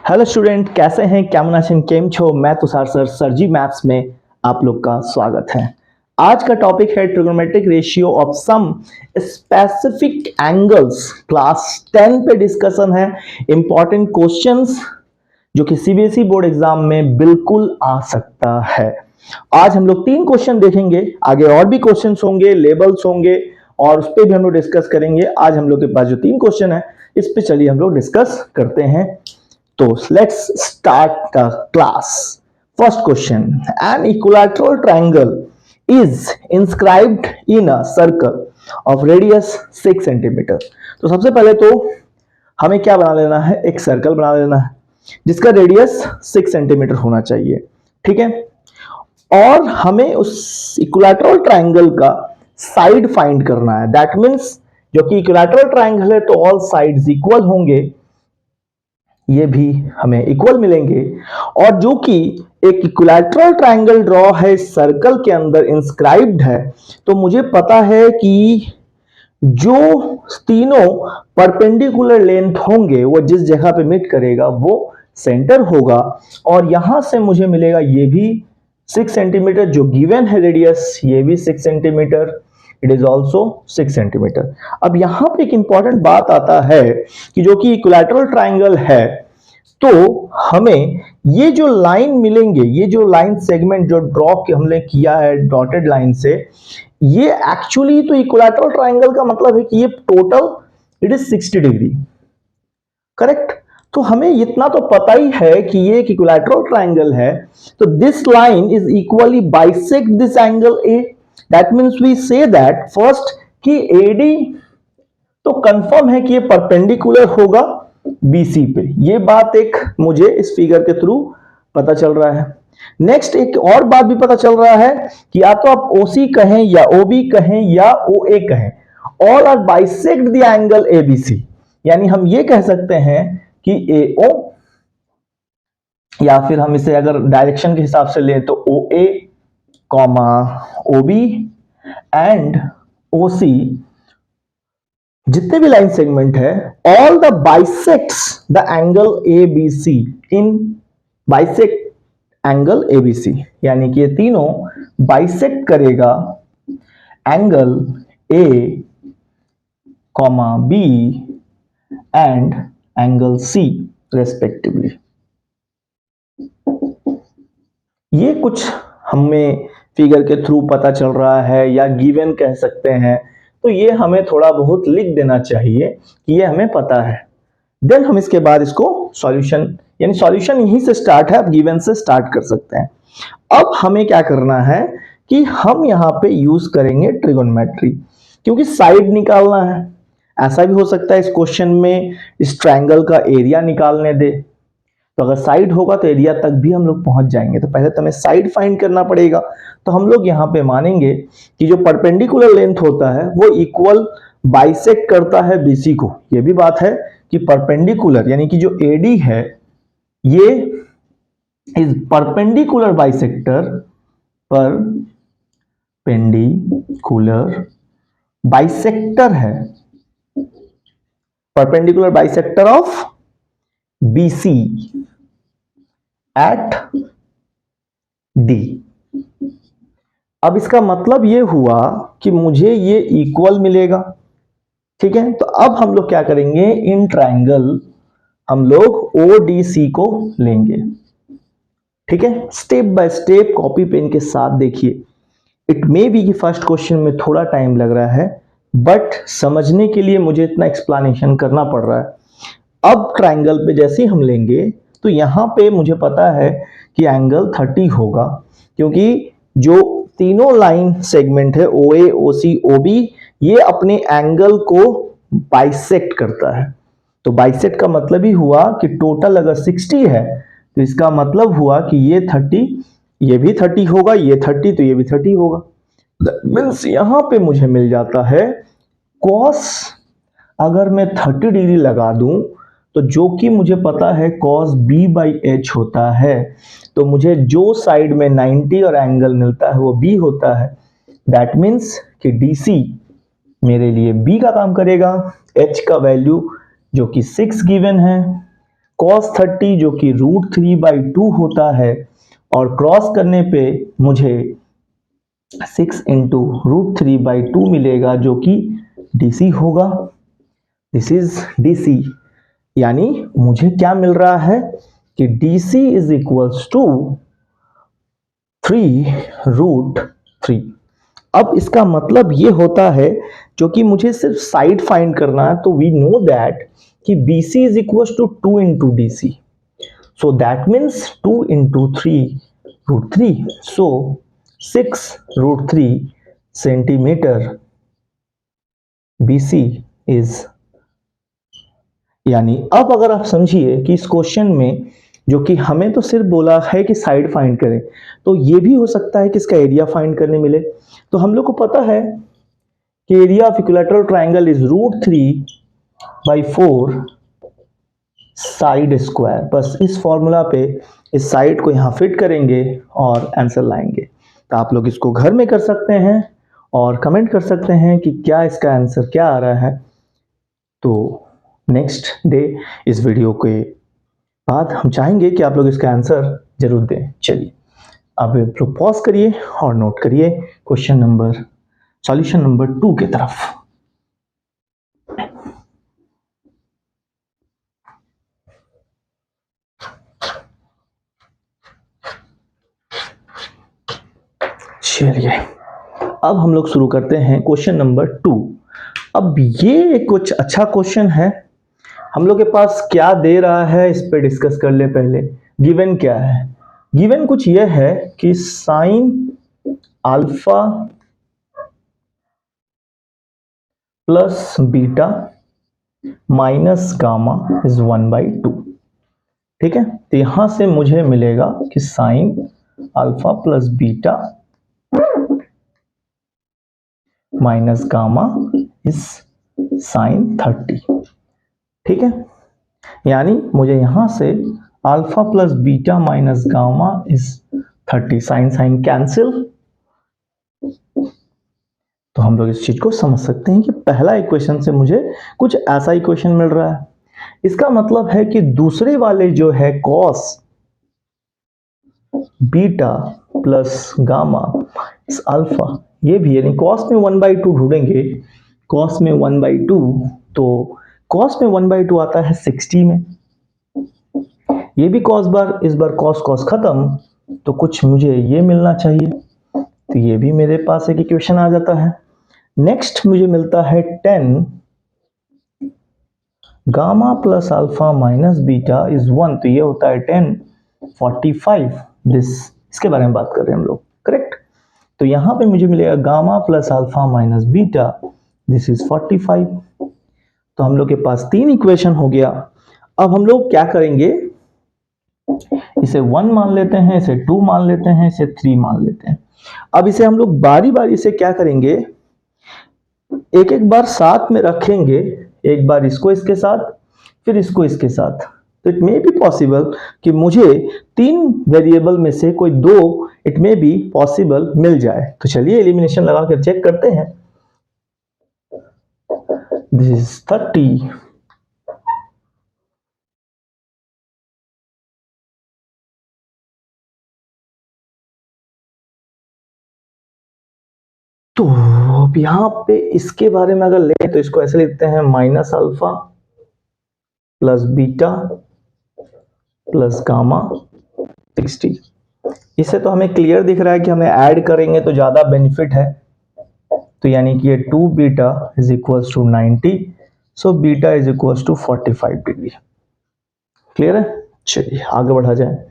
Hello student, कैसे हैं? केमन आছেন? केम छो? मैं तुषार सर सरजी मैथ्स में आप लोग का स्वागत है। आज का टॉपिक है trigonometric ratio of some specific angles. Class 10 पे डिस्कशन है। इंपॉर्टेंट क्वेश्चंस जो कि सीबीएसई बोर्ड एग्जाम में बिल्कुल आ सकता है। आज हम लोग 3 क्वेश्चन देखेंगे, आगे और भी क्वेश्चंस होंगे, लेबल्स होंगे और उस पर भी हम लोग डिस्कस करेंगे। आज हम लोग के पास जो 3 क्वेश्चन है इस पे चलिए हम लोग डिस्कस करते हैं। तो let's start the class. First question, an equilateral triangle is inscribed in a circle of radius 6 centimetre. तो सबसे पहले तो हमें क्या बना लेना है, एक सर्कल बना लेना है जिसका रेडियस 6 सेंटीमीटर होना चाहिए। ठीक है, और हमें उस इक्विलैटरल ट्रायंगल का साइड फाइंड करना है। दैट मीन्स जो कि इक्विलैटरल ट्रायंगल है तो ऑल साइड्स इक्वल होंगे, ये भी हमें इक्वल मिलेंगे। और जो कि एक इक्विलैटरल ट्रायंगल ड्रॉ है सर्कल के अंदर इंस्क्राइब्ड है, तो मुझे पता है कि जो तीनों परपेंडिकुलर लेंथ होंगे वो जिस जगह पे मीट करेगा वो सेंटर होगा। और यहां से मुझे मिलेगा ये भी 6 सेंटीमीटर, जो गिवन है रेडियस ये भी 6 centimetre, it is also 6 centimetre. अब यहां पे एक इंपॉर्टेंट बात आता है कि जो कि इक्विलैटरल ट्रायंगल है तो हमें ये जो लाइन मिलेंगे, ये जो लाइन सेगमेंट जो ड्रॉ हमने किया है डॉटेड लाइन से, ये एक्चुअली तो इक्विलैटरल ट्रायंगल का मतलब है कि ये total it is 60 degree, correct. तो हमें इतना तो पता ही है कि ये एक इक्विलैटरल ट्रायंगल है, तो this line is equally bisect this angle A. That means we say that first कि एडी तो कंफर्म है कि ये परपेंडिकुलर होगा बीसी पे। ये बात एक मुझे इस फिगर के थ्रू पता चल रहा है। नेक्स्ट एक और बात भी पता चल रहा है कि या तो आप ओसी कहें या ओबी कहें या ओए कहें, all are bisect the angle ABC. यानी हम ये कह सकते हैं कि एओ, या फिर हम इसे अगर डायरेक्शन के हिसाब से लें तो ओ ए कॉमा ओबी एंड ओसी, जितने भी लाइन सेगमेंट है all the bisects the angle A B C in bisect angle A B C. यानी कि ये तीनों बाइसेक्ट करेगा angle A comma B and angle C respectively. ये कुछ हमें फिगर के थ्रू पता चल रहा है या गिवन कह सकते हैं, तो ये हमें थोड़ा बहुत लिख देना चाहिए कि ये हमें पता है। देन हम इसके बाद इसको सॉल्यूशन, यानी सॉल्यूशन यहीं से स्टार्ट है, आप गिवन से स्टार्ट कर सकते हैं। अब हमें क्या करना है कि हम यहाँ पे यूज करेंगे ट्रिगोनोमेट्री, क्योंकि साइड निकालना है। ऐसा भी हो सकता है इस क्वेश्चन में इस ट्रायंगल का एरिया निकालने दे, तो अगर साइड होगा तो एरिया तक भी हम लोग पहुंच जाएंगे। तो पहले तो हमें साइड फाइंड करना पड़ेगा। तो हम लोग यहाँ पे मानेंगे कि जो परपेंडिकुलर लेंथ होता है वो इक्वल बाइसेक्ट करता है बीसी को। ये भी बात है कि परपेंडिकुलर यानी कि जो एडी है ये is perpendicular bisector, perpendicular bisector है, perpendicular bisector of BC at D। अब इसका मतलब ये हुआ कि मुझे ये इक्वल मिलेगा। ठीक है, तो अब हम लोग क्या करेंगे, इन ट्रायंगल हम लोग ODC को लेंगे। ठीक है, step by step copy pen के साथ देखिए। इट मे बी कि फर्स्ट क्वेश्चन में थोड़ा टाइम लग रहा है, बट समझने के लिए मुझे इतना एक्सप्लेनेशन करना पड़ रहा है। अब ट्रायंगल पे जैसे ही हम लेंगे तो यहां पे मुझे पता है कि एंगल 30 होगा, क्योंकि जो तीनों लाइन सेगमेंट है OA, OC, OB, ये अपने एंगल को बाइसेक्ट करता है। तो बाइसेक्ट का मतलब ही हुआ कि टोटल अगर 60 है तो इसका मतलब हुआ कि ये 30, ये भी 30 होगा, ये 30 तो ये भी 30 होगा। मीन्स यहां पे मुझे मिल जाता है cos, अगर मैं 30 डिग्री लगा दूं तो जो कि मुझे पता है cos B/H होता है, तो मुझे जो साइड में 90 और एंगल मिलता है वो B होता है। दैट मीन्स कि DC मेरे लिए B का काम करेगा। H का वैल्यू जो कि 6 गिवन है, cos 30 जो कि √3/2 होता है, और क्रॉस करने पे मुझे 6 इंटू √3/2 मिलेगा जो कि DC होगा। दिस इज DC, यानी मुझे क्या मिल रहा है कि DC इज इक्वल्स टू 3√3। अब इसका मतलब ये होता है, जो कि मुझे सिर्फ साइड फाइंड करना है, तो वी नो दैट कि BC is equals to 2 into DC, so that means 2 into 3√3, so 6√3 centimeter BC is, यानी अब अगर आप समझिए कि इस क्वेश्चन में जो कि हमें तो सिर्फ बोला है कि साइड फाइंड करें, तो ये भी हो सकता है कि इसका एरिया फाइंड करने मिले। तो हम लोग को पता है कि area of equilateral triangle is √3/4 side square. बस इस फॉर्मूला पे इस साइड को यहाँ फिट करेंगे और आंसर लाएंगे। तो आप लोग इसको घर में कर सकते हैं और कमेंट कर सकते हैं कि क्या इसका आंसर क्या आ रहा है। तो नेक्स्ट डे इस वीडियो के बाद हम चाहेंगे कि आप लोग इसका आंसर जरूर दें। चलिए अब आप लोग पॉज करिए और नोट करिए क्वेश्चन नंबर सॉल्यूशन नंबर 2 की तरफ। चलिए अब हम लोग शुरू करते हैं क्वेश्चन नंबर 2। अब ये कुछ अच्छा क्वेश्चन है, हम लोग के पास क्या दे रहा है इस पे डिस्कस कर ले। पहले गिवन क्या है, गिवन कुछ ये है कि sine alpha plus beta minus gamma is 1/2। ठीक है, तो यहां से मुझे मिलेगा कि sine alpha plus beta minus gamma is sine 30। ठीक है, यानी मुझे यहां से alpha plus beta minus gamma is 30, sine sine cancel. तो हम लोग इस चीज को समझ सकते हैं कि पहला इक्वेशन से मुझे कुछ ऐसा इक्वेशन मिल रहा है। इसका मतलब है कि दूसरे वाले जो है कॉस बीटा प्लस गामा इस अल्फा, ये भी यानी कॉस में 1/2 ढूंढेंगे, कॉस में 1/2, तो कॉस में 1/2 आता है 60 में। ये भी कॉस बार, इस बार कॉस कॉस खत्म, तो कुछ मुझे ये मिलना चाहिए, तो ये भी मेरे पास एक इक्वेशन आ जाता है। नेक्स्ट मुझे मिलता है 10 gamma plus alpha minus beta is 1, तो ये होता है 10 45 दिस, इसके बारे में बात कर रहे हैं हम लोग, करेक्ट। तो यहां पे मुझे मिलेगा gamma plus alpha minus beta this is 45। तो हम लोग के पास 3 इक्वेशन हो गया। अब हम लोग क्या करेंगे, इसे 1 मान लेते हैं, इसे 2 मान लेते हैं, इसे 3 मान लेते हैं। अब इसे हम लोग बारी बारी से क्या करेंगे, एक एक बार साथ में रखेंगे, एक बार इसको इसके साथ, फिर इसको इसके साथ। तो इट मे बी पॉसिबल कि मुझे 3 वेरिएबल में से कोई 2 इट मे बी पॉसिबल मिल जाए। तो चलिए एलिमिनेशन लगा कर चेक करते हैं। दिस इज 30 तो अब यहां पे इसके बारे में अगर लें तो इसको ऐसे लिखते हैं minus alpha plus beta plus gamma 60। इससे तो हमें क्लियर दिख रहा है कि हमें ऐड करेंगे तो ज्यादा बेनिफिट है, तो यानी कि ये 2 beta is equals to 90, so beta is equals to 45 degree. Clear है, चलिए आगे बढ़ा जाए।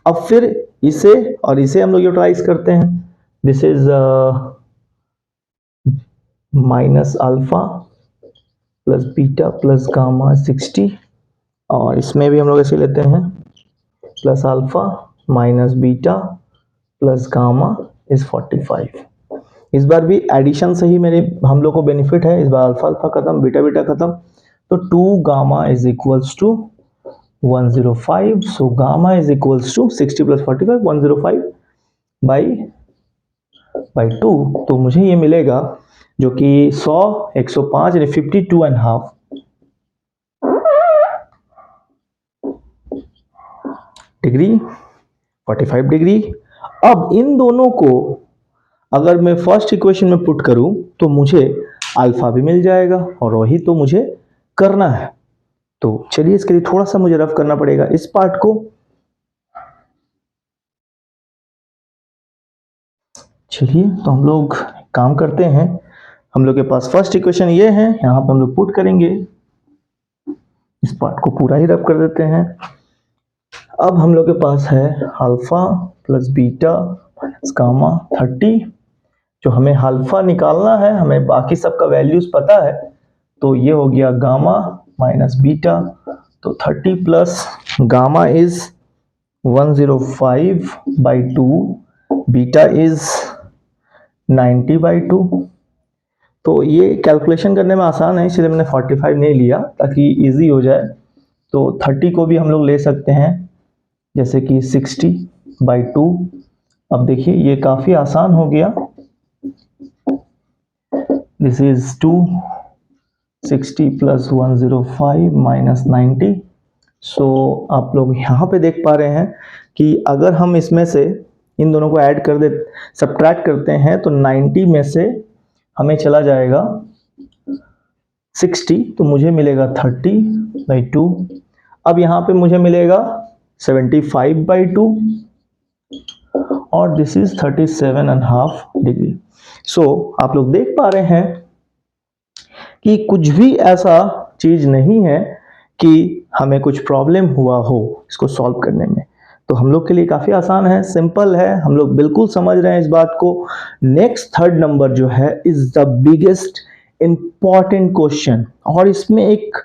अब फिर इसे और इसे हम लोग यूटिलाइज करते हैं। This is minus alpha plus beta plus gamma 60, और इसमें भी हम लोग ऐसे लेते हैं plus alpha minus beta plus gamma is 45। इस बार भी एडिशन से ही मेरे हम लोग को बेनिफिट है। इस बार अल्फा अल्फा खत्म, बीटा बीटा खत्म, तो 2 gamma is equals to 105, so gamma is equals to 60 plus 45 105 by 2। तो मुझे ये मिलेगा जो कि 100 105 यानी 52.5 डिग्री, 45 डिग्री। अब इन दोनों को अगर मैं फर्स्ट इक्वेशन में पुट करूं तो मुझे अल्फा भी मिल जाएगा और वही तो मुझे करना है। तो चलिए इसके लिए थोड़ा सा मुझे रफ करना पड़ेगा इस पार्ट को। चलिए तो हम लोग काम करते हैं। हम लोग के पास फर्स्ट इक्वेशन ये है, यहाँ पे हम लोग पुट करेंगे, इस पार्ट को पूरा ही रफ कर देते हैं। अब हम लोग के पास है alpha plus beta minus gamma 30। जो हमें अल्फा निकालना है, हमें बाकी सबका वैल्यूज पता है, तो ये हो गया गामा माइनस बीटा। तो 30 plus gamma is 105/2, beta is 90/2। तो ये कैलकुलेशन करने में आसान है, इसलिए मैंने 45 नहीं लिया ताकि इजी हो जाए। तो 30 को भी हम लोग ले सकते हैं जैसे कि 60/2। अब देखिए ये काफ़ी आसान हो गया। This is 260 plus 105 minus 90। सो आप लोग यहाँ पे देख पा रहे हैं कि अगर हम इसमें से इन दोनों को ऐड कर दे, सब्ट्रैक्ट करते हैं, तो 90 में से हमें चला जाएगा 60, तो मुझे मिलेगा 30/2। अब यहाँ पे मुझे मिलेगा 75/2 और दिस इज 37.5 डिग्री। सो आप लोग देख पा रहे हैं कि कुछ भी ऐसा चीज नहीं है कि हमें कुछ प्रॉब्लम हुआ हो इसको सॉल्व करने में। तो हम लोग के लिए काफी आसान है, सिंपल है, हम लोग बिल्कुल समझ रहे हैं इस बात को। नेक्स्ट थर्ड नंबर जो है is the biggest important question, और इसमें एक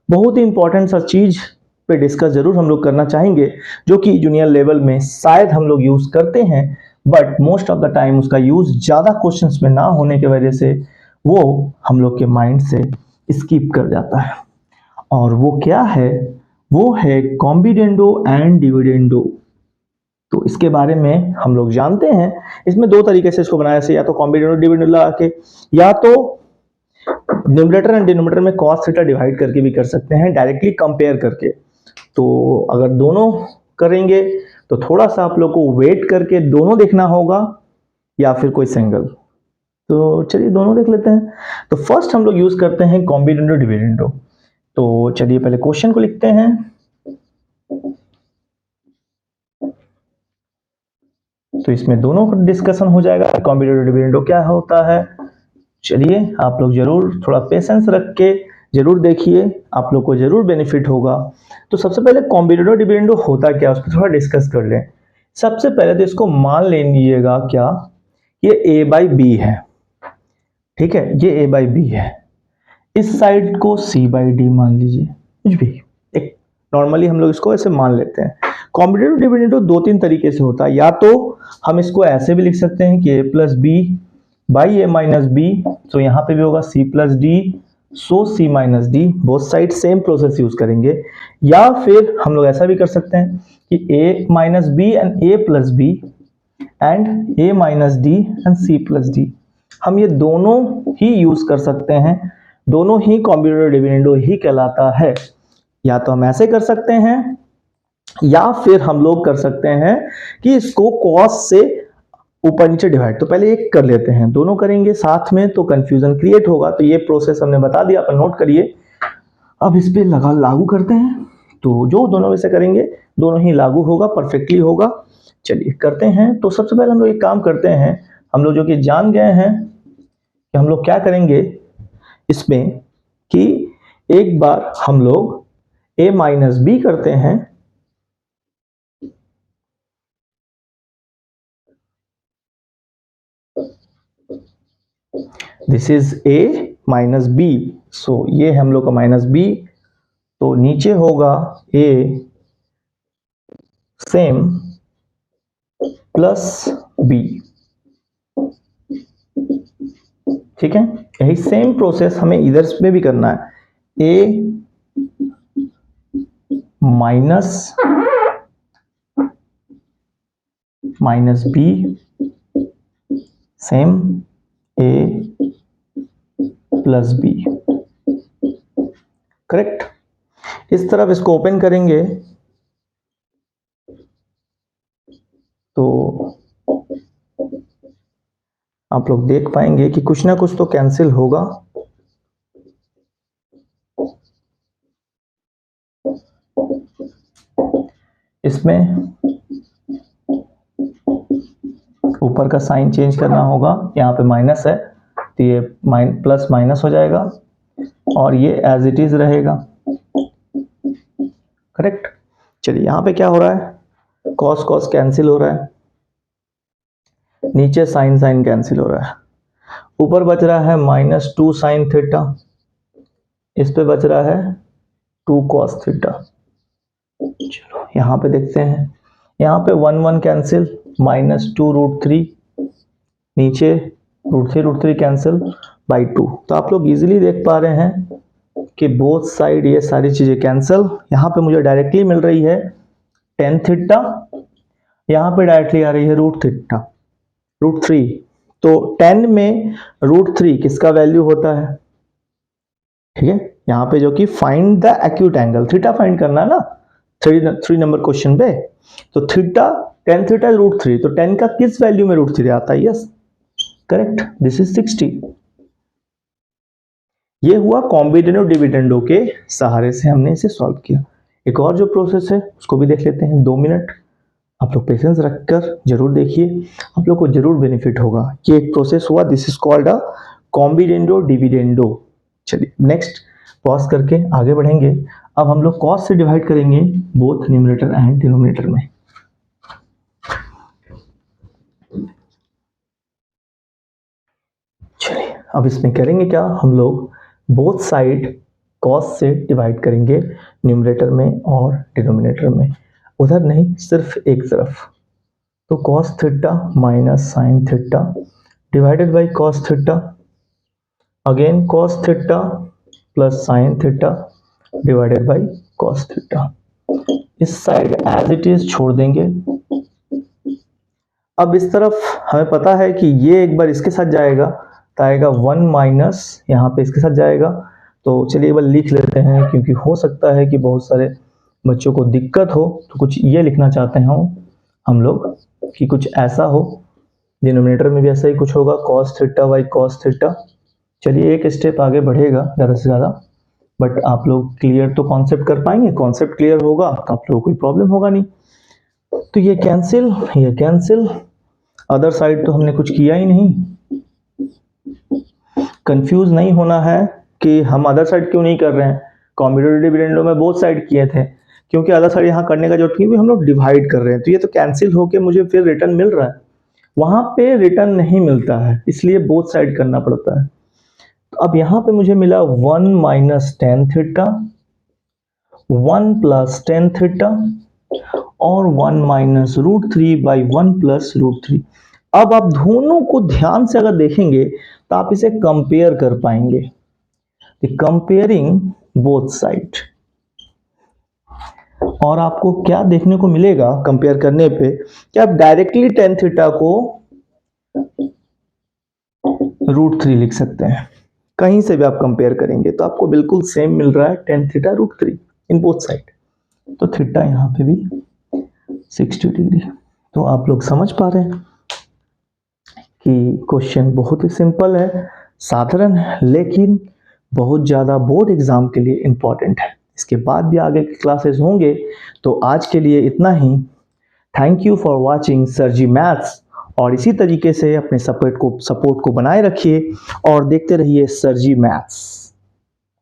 बहुत ही इंपॉर्टेंट सा चीज पे डिस्कस जरूर हम लोग करना चाहेंगे, जो कि जूनियर लेवल में शायद हम लोग यूज करते हैं, but most of the time उसका यूज ज्यादा क्वेश्चंस में ना होने की वजह से वो हम लोग के माइंड से स्किप कर जाता है। और वो क्या है? वो है कॉम्बिडेंडो एंड डिविडेंडो। तो इसके बारे में हम लोग जानते हैं, इसमें दो तरीके से इसको बनाया जाए, या तो कॉम्बिडेंडो डिविडेंडो लगा के, या तो न्यूमरेटर एंड डिनोमिनेटर में cos थीटा डिवाइड करके भी कर सकते हैं, डायरेक्टली कंपेयर करके। तो अगर दोनों करेंगे तो थोड़ा सा आप लोग को वेट करके दोनों देखना होगा, या फिर कोई सिंगल। तो चलिए दोनों देख लेते हैं। तो फर्स्ट हम लोग यूज करते हैं कॉम्बिडेंडो डिविडेंडो। तो चलिए पहले क्वेश्चन को लिखते हैं। तो इसमें दोनों का डिस्कशन हो जाएगा, कॉम्बिडेंडो डिविडेंडो क्या होता है। चलिए आप लोग जरूर थोड़ा पेशेंस रख के जरूर देखिए, आप लोग को जरूर बेनिफिट होगा। तो सबसे पहले कॉम्बिडेंडो डिविडेंडो होता क्या, उस पर थोड़ा डिस्कस कर लें। सबसे पहले तो इसको मान लीजिएगा क्या, ये a/b है, ठीक है, ये a/b है। इस साइड को c/d मान लीजिए, कुछ भी एक नॉर्मली हम लोग इसको ऐसे मान लेते हैं। कॉम्बिडेंडो डिविडेंडो दो तीन तरीके से होता है, या तो हम इसको ऐसे भी लिख सकते हैं कि a plus B by A minus B, तो यहाँ पे भी होगा c plus D, so c minus D, both side same process use करेंगे। या फिर हम लोग ऐसा भी कर सकते हैं कि a minus B and a plus B and a minus D and c plus D, हम ये दोनों ही यूज कर सकते हैं, दोनों ही कॉम्बिडेंडो डिविडेंडो ही कहलाता है। या तो हम ऐसे कर सकते हैं, या फिर हम लोग कर सकते हैं कि इसको cos से ऊपर नीचे डिवाइड। तो पहले एक कर लेते हैं, दोनों करेंगे साथ में तो कंफ्यूजन क्रिएट होगा। तो ये प्रोसेस हमने बता दिया, अपन नोट करिए। अब इस पे लागू करते हैं, तो जो दोनों में से करेंगे दोनों ही लागू होगा, परफेक्टली होगा। चलिए करते हैं। तो सबसे पहले हम लोग एक काम करते हैं, हम लोग जो कि जान गए हैं कि हम लोग क्या करेंगे इसमें, कि एक बार हम लोग a माइनस बी करते हैं, this is a minus B. So ये हम लोग का माइनस बी, तो नीचे होगा a सेम प्लस बी, ठीक है। यही सेम प्रोसेस हमें इधर में भी करना है, a minus minus B same a plus B, correct. इस तरफ इसको ओपन करेंगे आप लोग देख पाएंगे कि कुछ ना कुछ तो कैंसिल होगा। इसमें ऊपर का साइन चेंज करना होगा, यहाँ पे माइनस है तो ये प्लस माइनस हो जाएगा और ये एज इट इज रहेगा। करेक्ट। चलिए यहाँ पे क्या हो रहा है, कॉस कॉस कैंसिल हो रहा है, नीचे साइन साइन कैंसिल हो रहा है, ऊपर बच रहा है -2 साइन थीटा, इस पे बच रहा है 2 कॉस थीटा। चलो यहाँ पे देखते हैं, यहाँ पे 1 1 कैंसिल, -2√3, नीचे √3 कैंसिल बाई 2। तो आप लोग इजीली देख पा रहे हैं कि बोथ साइड ये सारी चीजें कैंसिल। यहाँ पे मुझे डायरेक्टली मिल रही है tan थीटा, यहाँ पे डायरेक्टली आ रही है √3। तो tan में √3 किसका वैल्यू होता है, ठीक है, यहाँ पे जो कि find the acute angle, theta find करना है ना 3 नंबर क्वेश्चन पे। तो थीटा tan थीटा √3, तो tan का किस वैल्यू में √3 आता है, यस करेक्ट, दिस इज 60। ये हुआ कॉम्बिनेंडो डिविडेंडो के सहारे से हमने इसे सॉल्व किया। एक और जो प्रोसेस है उसको भी देख लेते हैं, 2 मिनट आप लोग पेशेंस रखकर जरूर देखिए, आप लोग को जरूर बेनिफिट होगा। ये एक प्रोसेस हुआ, this is called a componendo dividendo. चलिए नेक्स्ट पॉज करके आगे बढ़ेंगे। अब हम लोग कॉस से डिवाइड करेंगे बोथ न्यूमरेटर एंड डिनोमिनेटर में। चलिए अब इसमें करेंगे क्या, हम लोग बोथ साइड कॉस से डिवाइड करेंगे न्यूमरेटर में और डिनोमिनेटर में, उधर नहीं सिर्फ एक तरफ। तो cos theta minus sine theta divided by cos theta, again cos theta plus sine theta divided by cos theta. इस साइड एज इट इज छोड़ देंगे। अब इस तरफ हमें पता है कि ये एक बार इसके साथ जाएगा तो आएगा 1 माइनस यहाँ पे इसके साथ जाएगा। तो चलिए एक बार लिख लेते हैं, क्योंकि हो सकता है कि बहुत सारे बच्चों को दिक्कत हो, तो कुछ ये लिखना चाहते हैं हम लोग कि कुछ ऐसा हो, डिनोमिनेटर में भी ऐसा ही कुछ होगा, cos theta by cos theta. चलिए एक स्टेप आगे बढ़ेगा ज़्यादा से ज़्यादा, बट आप लोग क्लियर तो कॉन्सेप्ट कर पाएंगे, कॉन्सेप्ट क्लियर होगा तो आप लोगों को कोई प्रॉब्लम होगा नहीं। तो ये कैंसिल, अदर साइड तो हमने कुछ किया ही नहीं। कंफ्यूज नहीं होना है कि हम अदर साइड क्यों नहीं कर रहे हैं, कॉम्बिनेंडो डिविडेंडो में बोथ साइड किए थे, क्योंकि अदर साइड यहाँ करने का जरूरत नहीं, भी हम लोग डिवाइड कर रहे हैं। तो ये तो कैंसिल होके मुझे फिर रिटर्न मिल रहा है, वहां पे रिटर्न नहीं मिलता है, इसलिए बोथ साइड करना पड़ता है। तो अब यहाँ पे मुझे मिला 1 minus tan theta, 1 plus tan theta और 1 माइनस √3 बाई 1 प्लस √3। अब आप दोनों को ध्यान से अगर देखेंगे तो आप इसे कंपेयर कर पाएंगे, कंपेयरिंग बोथ साइड। और आपको क्या देखने को मिलेगा कंपेयर करने पे कि आप डायरेक्टली टेन थीटा को √3 लिख सकते हैं, कहीं से भी आप कंपेयर करेंगे तो आपको बिल्कुल सेम मिल रहा है tan theta √3 in both side. तो थीटा यहाँ पे भी 60 डिग्री। तो आप लोग समझ पा रहे हैं कि क्वेश्चन बहुत ही सिंपल है, साधारण है, लेकिन बहुत ज़्यादा बोर्ड एग्जाम के लिए इम्पॉर्टेंट है। इसके बाद भी आगे के क्लासेस होंगे, तो आज के लिए इतना ही। Thank you for watching sir ji maths, और इसी तरीके से अपने सपोर्ट को बनाए रखिए और देखते रहिए सर जी मैथ्स।